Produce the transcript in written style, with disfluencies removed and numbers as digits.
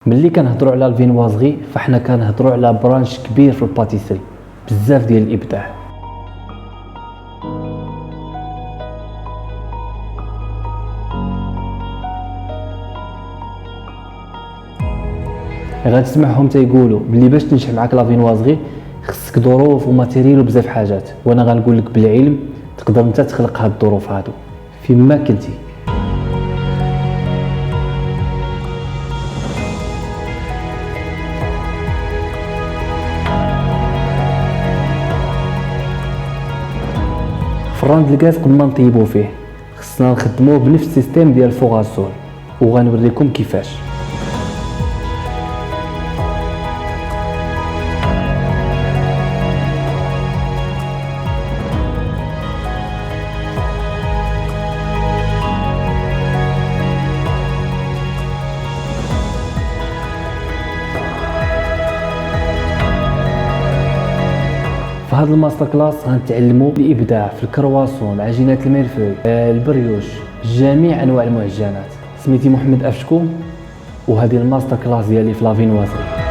ملي كنهضروا على الفينوازغي فاحنا كنهضروا على برانش كبير في الباتيسري، بزاف ديال الابداع. غتسمعهم تيقولوا بلي باش تنجح معاك لا فينوازغي خصك ظروف وماتيريال وبزاف حاجات، وانا غنقول لك بالعلم تقدر انت تخلق هاد الظروف هادو فين ما كنتي. فراند الغاز قبل ما نطيبوه فيه خصنا نخدموه بنفس السيستيم ديال الفوغاسول وغنوريكم كيفاش. في هذا الماستر كلاس غنتعلموا الابداع في الكرواسون، عجينات الميرفوي، البريوش، جميع انواع المعجنات. سميتي محمد افشكو وهذه الماستر كلاس ديالي في لافينوازري.